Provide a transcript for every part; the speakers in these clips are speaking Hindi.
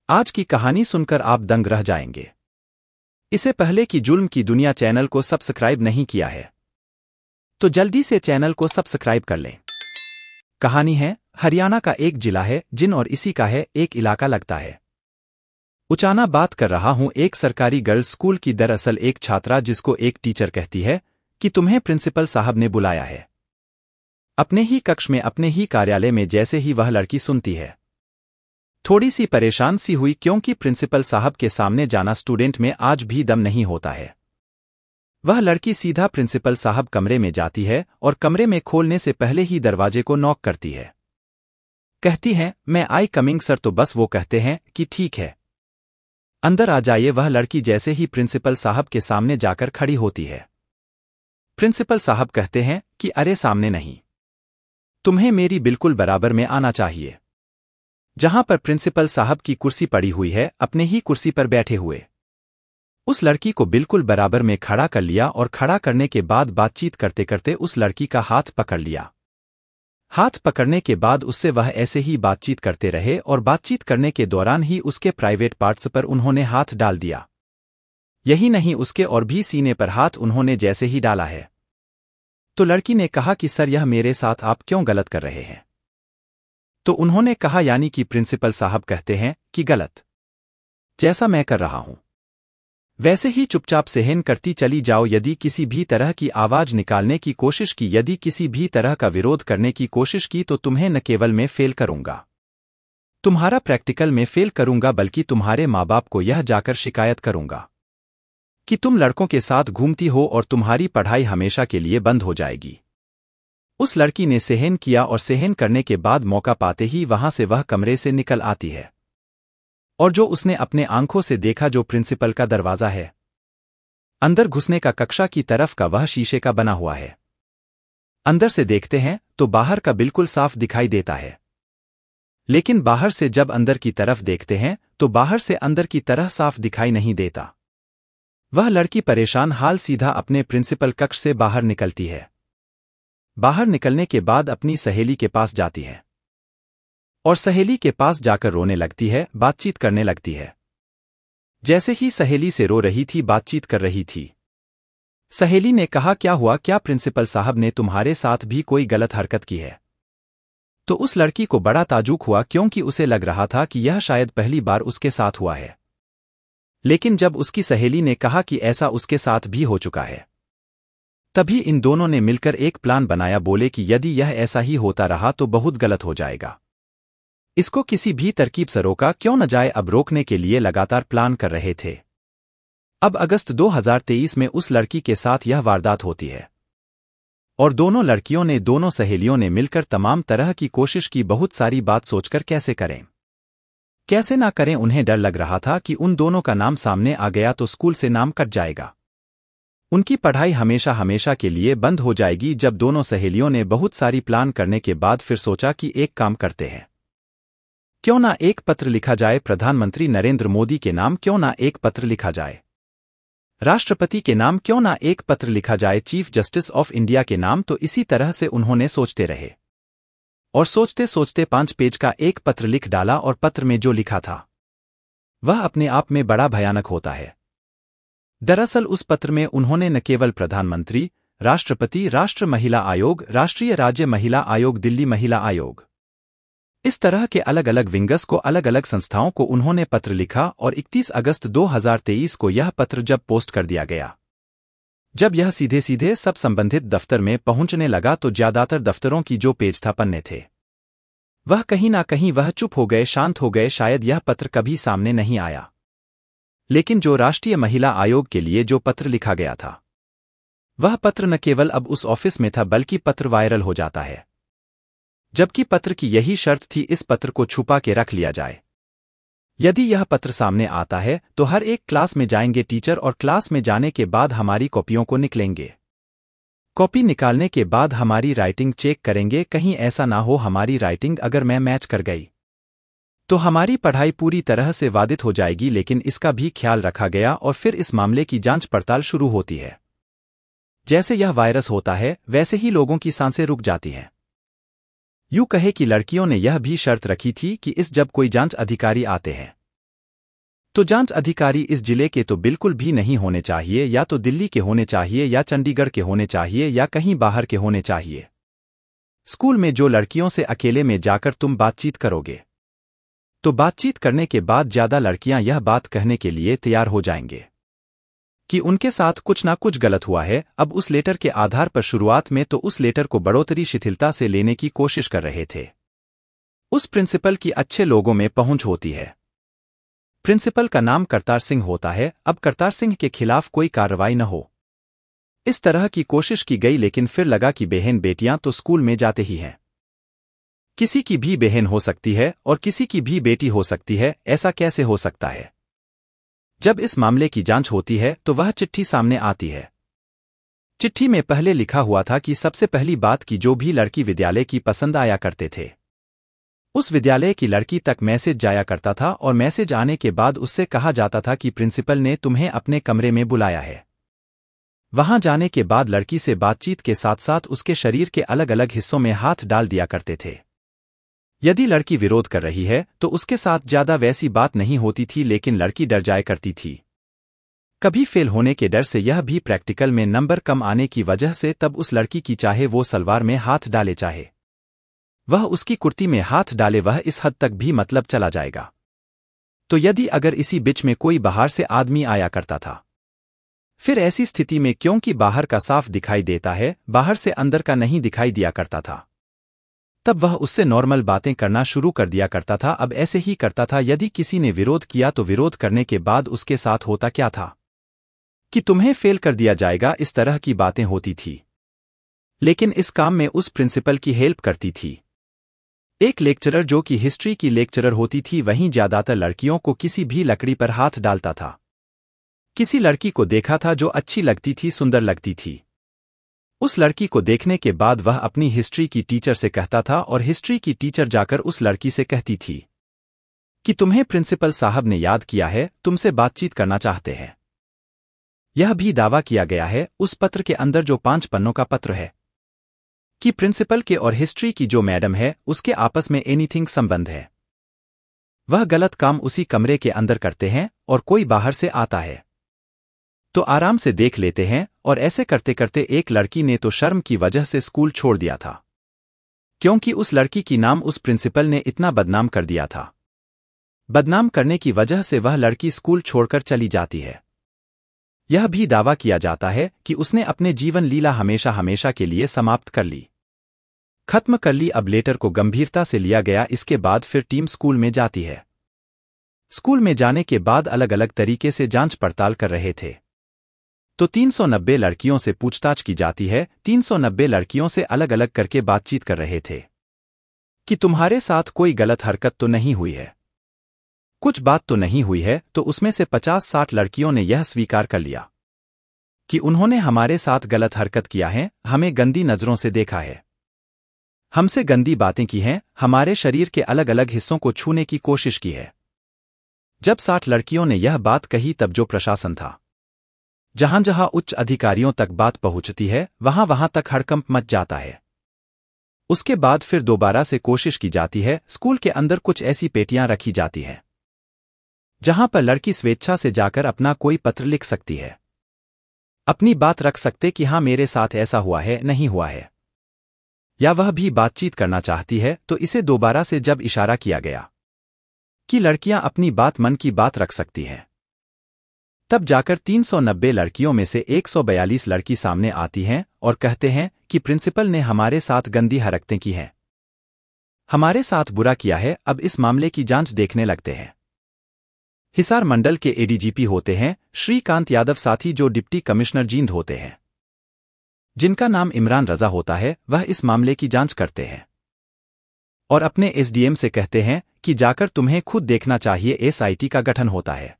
आज की कहानी सुनकर आप दंग रह जाएंगे। इससे पहले कि जुल्म की दुनिया चैनल को सब्सक्राइब नहीं किया है तो जल्दी से चैनल को सब्सक्राइब कर लें। कहानी है, हरियाणा का एक जिला है जिन और इसी का है एक इलाका लगता है। उचाना बात कर रहा हूं एक सरकारी गर्ल्स स्कूल की। दरअसल एक छात्रा जिसको एक टीचर कहती है कि तुम्हें प्रिंसिपल साहब ने बुलाया है। अपने ही कक्ष में अपने ही कार्यालय में जैसे ही वह लड़की सुनती है, थोड़ी सी परेशान सी हुई, क्योंकि प्रिंसिपल साहब के सामने जाना स्टूडेंट में आज भी दम नहीं होता है। वह लड़की सीधा प्रिंसिपल साहब कमरे में जाती है और कमरे में खोलने से पहले ही दरवाजे को नॉक करती है। कहती है, मैं आई कमिंग सर। तो बस वो कहते हैं कि ठीक है, अंदर आ जाइए। वह लड़की जैसे ही प्रिंसिपल साहब के सामने जाकर खड़ी होती है, प्रिंसिपल साहब कहते हैं कि अरे सामने नहीं, तुम्हें मेरी बिल्कुल बराबर में आना चाहिए। जहां पर प्रिंसिपल साहब की कुर्सी पड़ी हुई है, अपने ही कुर्सी पर बैठे हुए उस लड़की को बिल्कुल बराबर में खड़ा कर लिया और खड़ा करने के बाद बातचीत करते करते उस लड़की का हाथ पकड़ लिया। हाथ पकड़ने के बाद उससे वह ऐसे ही बातचीत करते रहे और बातचीत करने के दौरान ही उसके प्राइवेट पार्ट्स पर उन्होंने हाथ डाल दिया। यही नहीं, उसके और भी सीने पर हाथ उन्होंने जैसे ही डाला है तो लड़की ने कहा कि सर, यह मेरे साथ आप क्यों गलत कर रहे हैं? तो उन्होंने कहा, यानी कि प्रिंसिपल साहब कहते हैं कि गलत जैसा मैं कर रहा हूं वैसे ही चुपचाप सहन करती चली जाओ। यदि किसी भी तरह की आवाज निकालने की कोशिश की, यदि किसी भी तरह का विरोध करने की कोशिश की तो तुम्हें न केवल मैं फेल करूंगा, तुम्हारा प्रैक्टिकल में फेल करूंगा, बल्कि तुम्हारे माँ बाप को यह जाकर शिकायत करूंगा कि तुम लड़कों के साथ घूमती हो और तुम्हारी पढ़ाई हमेशा के लिए बंद हो जाएगी। उस लड़की ने सहन किया और सहन करने के बाद मौका पाते ही वहां से वह कमरे से निकल आती है और जो उसने अपने आंखों से देखा, जो प्रिंसिपल का दरवाजा है अंदर घुसने का कक्षा की तरफ का, वह शीशे का बना हुआ है। अंदर से देखते हैं तो बाहर का बिल्कुल साफ दिखाई देता है, लेकिन बाहर से जब अंदर की तरफ देखते हैं तो बाहर से अंदर की तरह साफ दिखाई नहीं देता। वह लड़की परेशान हाल सीधा अपने प्रिंसिपल कक्ष से बाहर निकलती है। बाहर निकलने के बाद अपनी सहेली के पास जाती है और सहेली के पास जाकर रोने लगती है, बातचीत करने लगती है। जैसे ही सहेली से रो रही थी, बातचीत कर रही थी, सहेली ने कहा, क्या हुआ, क्या प्रिंसिपल साहब ने तुम्हारे साथ भी कोई गलत हरकत की है? तो उस लड़की को बड़ा ताजुब हुआ, क्योंकि उसे लग रहा था कि यह शायद पहली बार उसके साथ हुआ है। लेकिन जब उसकी सहेली ने कहा कि ऐसा उसके साथ भी हो चुका है, तभी इन दोनों ने मिलकर एक प्लान बनाया। बोले कि यदि यह ऐसा ही होता रहा तो बहुत गलत हो जाएगा, इसको किसी भी तरकीब से रोका क्यों न जाए। अब रोकने के लिए लगातार प्लान कर रहे थे। अब अगस्त 2023 में उस लड़की के साथ यह वारदात होती है और दोनों लड़कियों ने, दोनों सहेलियों ने मिलकर तमाम तरह की कोशिश की, बहुत सारी बात सोचकर कैसे करें कैसे ना करें। उन्हें डर लग रहा था कि उन दोनों का नाम सामने आ गया तो स्कूल से नाम कट जाएगा, उनकी पढ़ाई हमेशा हमेशा के लिए बंद हो जाएगी। जब दोनों सहेलियों ने बहुत सारी प्लान करने के बाद फिर सोचा कि एक काम करते हैं, क्यों ना एक पत्र लिखा जाए प्रधानमंत्री नरेंद्र मोदी के नाम, क्यों ना एक पत्र लिखा जाए राष्ट्रपति के नाम, क्यों ना एक पत्र लिखा जाए चीफ जस्टिस ऑफ इंडिया के नाम। तो इसी तरह से उन्होंने सोचते रहे और सोचते सोचते 5 पेज का एक पत्र लिख डाला और पत्र में जो लिखा था वह अपने आप में बड़ा भयानक होता है। दरअसल उस पत्र में उन्होंने न केवल प्रधानमंत्री, राष्ट्रपति, राष्ट्र महिला आयोग, राष्ट्रीय राज्य महिला आयोग, दिल्ली महिला आयोग, इस तरह के अलग अलग विंगस को, अलग अलग संस्थाओं को उन्होंने पत्र लिखा। और 31 अगस्त 2023 को यह पत्र जब पोस्ट कर दिया गया, जब यह सीधे सीधे सब संबंधित दफ्तर में पहुंचने लगा तो ज्यादातर दफ्तरों की जो पेज था, पन्ने थे, वह कहीं ना कहीं वह चुप हो गए, शांत हो गए। शायद यह पत्र कभी सामने नहीं आया, लेकिन जो राष्ट्रीय महिला आयोग के लिए जो पत्र लिखा गया था, वह पत्र न केवल अब उस ऑफिस में था, बल्कि पत्र वायरल हो जाता है। जबकि पत्र की यही शर्त थी, इस पत्र को छुपा के रख लिया जाए। यदि यह पत्र सामने आता है तो हर एक क्लास में जाएंगे टीचर और क्लास में जाने के बाद हमारी कॉपियों को निकलेंगे। कॉपी निकालने के बाद हमारी राइटिंग चेक करेंगे, कहीं ऐसा ना हो हमारी राइटिंग अगर मैं मैच कर गई तो हमारी पढ़ाई पूरी तरह से बाधित हो जाएगी। लेकिन इसका भी ख्याल रखा गया और फिर इस मामले की जांच पड़ताल शुरू होती है। जैसे यह वायरस होता है वैसे ही लोगों की सांसें रुक जाती हैं। यूं कहे कि लड़कियों ने यह भी शर्त रखी थी कि जब कोई जांच अधिकारी आते हैं तो जांच अधिकारी इस जिले के तो बिल्कुल भी नहीं होने चाहिए, या तो दिल्ली के होने चाहिए, या चंडीगढ़ के होने चाहिए, या कहीं बाहर के होने चाहिए। स्कूल में जो लड़कियों से अकेले में जाकर तुम बातचीत करोगे, तो बातचीत करने के बाद ज्यादा लड़कियां यह बात कहने के लिए तैयार हो जाएंगे कि उनके साथ कुछ ना कुछ गलत हुआ है। अब उस लेटर के आधार पर शुरुआत में तो उस लेटर को बढ़ोतरी शिथिलता से लेने की कोशिश कर रहे थे। उस प्रिंसिपल की अच्छे लोगों में पहुंच होती है। प्रिंसिपल का नाम करतार सिंह होता है। अब करतार सिंह के खिलाफ कोई कार्रवाई न हो, इस तरह की कोशिश की गई, लेकिन फिर लगा कि बहन बेटियां तो स्कूल में जाते ही हैं। किसी की भी बहन हो सकती है और किसी की भी बेटी हो सकती है, ऐसा कैसे हो सकता है? जब इस मामले की जांच होती है तो वह चिट्ठी सामने आती है। चिट्ठी में पहले लिखा हुआ था कि सबसे पहली बात कि जो भी लड़की विद्यालय की पसंद आया करते थे, उस विद्यालय की लड़की तक मैसेज जाया करता था, और मैसेज आने के बाद उससे कहा जाता था कि प्रिंसिपल ने तुम्हें अपने कमरे में बुलाया है। वहां जाने के बाद लड़की से बातचीत के साथ साथ उसके शरीर के अलग अलग हिस्सों में हाथ डाल दिया करते थे। यदि लड़की विरोध कर रही है तो उसके साथ ज्यादा वैसी बात नहीं होती थी, लेकिन लड़की डर जाया करती थी, कभी फेल होने के डर से, यह भी प्रैक्टिकल में नंबर कम आने की वजह से। तब उस लड़की की चाहे वो सलवार में हाथ डाले, चाहे वह उसकी कुर्ती में हाथ डाले, वह इस हद तक भी मतलब चला जाएगा। तो यदि अगर इसी बीच में कोई बाहर से आदमी आया करता था, फिर ऐसी स्थिति में क्योंकि बाहर का साफ दिखाई देता है, बाहर से अंदर का नहीं दिखाई दिया करता था, तब वह उससे नॉर्मल बातें करना शुरू कर दिया करता था। अब ऐसे ही करता था। यदि किसी ने विरोध किया तो विरोध करने के बाद उसके साथ होता क्या था कि तुम्हें फेल कर दिया जाएगा, इस तरह की बातें होती थी। लेकिन इस काम में उस प्रिंसिपल की हेल्प करती थी एक लेक्चरर, जो कि हिस्ट्री की लेक्चरर होती थी। वहीं ज्यादातर लड़कियों को किसी भी लकड़ी पर हाथ डालता था। किसी लड़की को देखा था जो अच्छी लगती थी, सुंदर लगती थी, उस लड़की को देखने के बाद वह अपनी हिस्ट्री की टीचर से कहता था, और हिस्ट्री की टीचर जाकर उस लड़की से कहती थी कि तुम्हें प्रिंसिपल साहब ने याद किया है, तुमसे बातचीत करना चाहते हैं। यह भी दावा किया गया है उस पत्र के अंदर, जो 5 पन्नों का पत्र है, कि प्रिंसिपल के और हिस्ट्री की जो मैडम है उसके आपस में एनीथिंग संबंध है। वह गलत काम उसी कमरे के अंदर करते हैं, और कोई बाहर से आता है तो आराम से देख लेते हैं। और ऐसे करते करते एक लड़की ने तो शर्म की वजह से स्कूल छोड़ दिया था, क्योंकि उस लड़की की नाम उस प्रिंसिपल ने इतना बदनाम कर दिया था। बदनाम करने की वजह से वह लड़की स्कूल छोड़कर चली जाती है। यह भी दावा किया जाता है कि उसने अपने जीवन लीला हमेशा हमेशा के लिए समाप्त कर ली, खत्म कर ली। अब लेटर को गंभीरता से लिया गया। इसके बाद फिर टीम स्कूल में जाती है। स्कूल में जाने के बाद अलग अलग तरीके से जांच पड़ताल कर रहे थे, तो 390 लड़कियों से पूछताछ की जाती है। 390 लड़कियों से अलग अलग करके बातचीत कर रहे थे कि तुम्हारे साथ कोई गलत हरकत तो नहीं हुई है, कुछ बात तो नहीं हुई है। तो उसमें से 50-60 लड़कियों ने यह स्वीकार कर लिया कि उन्होंने हमारे साथ गलत हरकत किया है, हमें गंदी नजरों से देखा है, हमसे गंदी बातें की हैं, हमारे शरीर के अलग अलग हिस्सों को छूने की कोशिश की है। जब 60 लड़कियों ने यह बात कही, तब जो प्रशासन था, जहां जहां उच्च अधिकारियों तक बात पहुंचती है, वहां वहां तक हड़कंप मच जाता है। उसके बाद फिर दोबारा से कोशिश की जाती है। स्कूल के अंदर कुछ ऐसी पेटियां रखी जाती हैं जहां पर लड़की स्वेच्छा से जाकर अपना कोई पत्र लिख सकती है, अपनी बात रख सकते कि हां मेरे साथ ऐसा हुआ है, नहीं हुआ है, या वह भी बातचीत करना चाहती है। तो इसे दोबारा से जब इशारा किया गया कि लड़कियां अपनी बात, मन की बात रख सकती हैं, तब जाकर 390 लड़कियों में से 142 लड़की सामने आती हैं और कहते हैं कि प्रिंसिपल ने हमारे साथ गंदी हरकतें की हैं, हमारे साथ बुरा किया है। अब इस मामले की जांच देखने लगते हैं। हिसार मंडल के एडीजीपी होते हैं श्रीकांत यादव, साथी जो डिप्टी कमिश्नर जींद होते हैं, जिनका नाम इमरान रजा होता है, वह इस मामले की जांच करते हैं और अपने एसडीएम से कहते हैं कि जाकर तुम्हें खुद देखना चाहिए। एसआईटी का गठन होता है,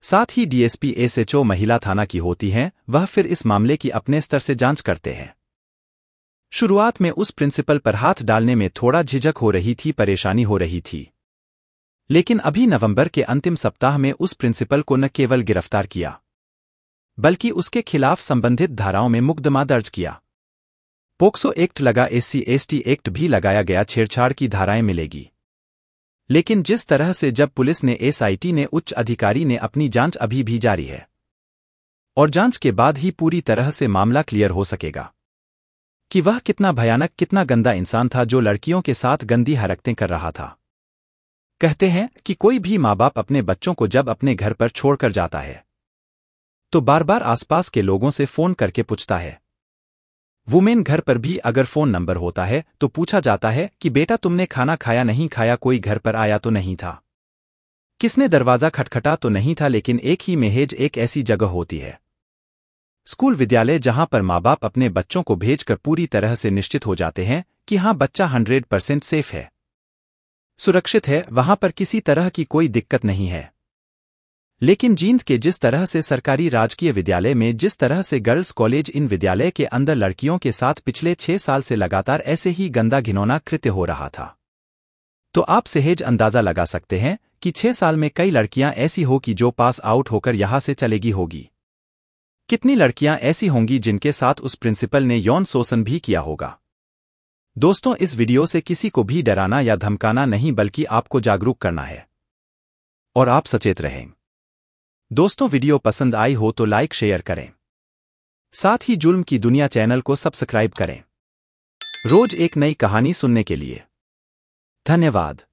साथ ही डीएसपी एसएचओ महिला थाना की होती हैं, वह फिर इस मामले की अपने स्तर से जांच करते हैं। शुरुआत में उस प्रिंसिपल पर हाथ डालने में थोड़ा झिझक हो रही थी, परेशानी हो रही थी, लेकिन अभी नवंबर के अंतिम सप्ताह में उस प्रिंसिपल को न केवल गिरफ्तार किया, बल्कि उसके खिलाफ संबंधित धाराओं में मुकदमा दर्ज किया। पोक्सो एक्ट लगा, SC/ST एक्ट भी लगाया गया, छेड़छाड़ की धाराएं मिलेगी। लेकिन जिस तरह से जब पुलिस ने एसआईटी ने उच्च अधिकारी ने अपनी जांच अभी भी जारी है और जांच के बाद ही पूरी तरह से मामला क्लियर हो सकेगा कि वह कितना भयानक कितना गंदा इंसान था जो लड़कियों के साथ गंदी हरकतें कर रहा था। कहते हैं कि कोई भी माँ बाप अपने बच्चों को जब अपने घर पर छोड़कर जाता है तो बार बार आसपास के लोगों से फोन करके पूछता है। वुमेन घर पर भी अगर फोन नंबर होता है तो पूछा जाता है कि बेटा तुमने खाना खाया नहीं खाया, कोई घर पर आया तो नहीं था, किसने दरवाजा खटखटा तो नहीं था। लेकिन एक ही मेहेज एक ऐसी जगह होती है, स्कूल विद्यालय, जहां पर माँ बाप अपने बच्चों को भेजकर पूरी तरह से निश्चित हो जाते हैं कि हाँ बच्चा 100% सेफ है, सुरक्षित है, वहां पर किसी तरह की कोई दिक्कत नहीं है। लेकिन जींद के जिस तरह से सरकारी राजकीय विद्यालय में, जिस तरह से गर्ल्स कॉलेज इन विद्यालय के अंदर लड़कियों के साथ पिछले 6 साल से लगातार ऐसे ही गंदा घिनौना कृत्य हो रहा था, तो आप सहज अंदाजा लगा सकते हैं कि 6 साल में कई लड़कियां ऐसी हो कि जो पास आउट होकर यहां से चलेगी होगी। कितनी लड़कियां ऐसी होंगी जिनके साथ उस प्रिंसिपल ने यौन शोषण भी किया होगा। दोस्तों, इस वीडियो से किसी को भी डराना या धमकाना नहीं, बल्कि आपको जागरूक करना है और आप सचेत रहें। दोस्तों, वीडियो पसंद आई हो तो लाइक शेयर करें, साथ ही जुल्म की दुनिया चैनल को सब्सक्राइब करें रोज एक नई कहानी सुनने के लिए। धन्यवाद।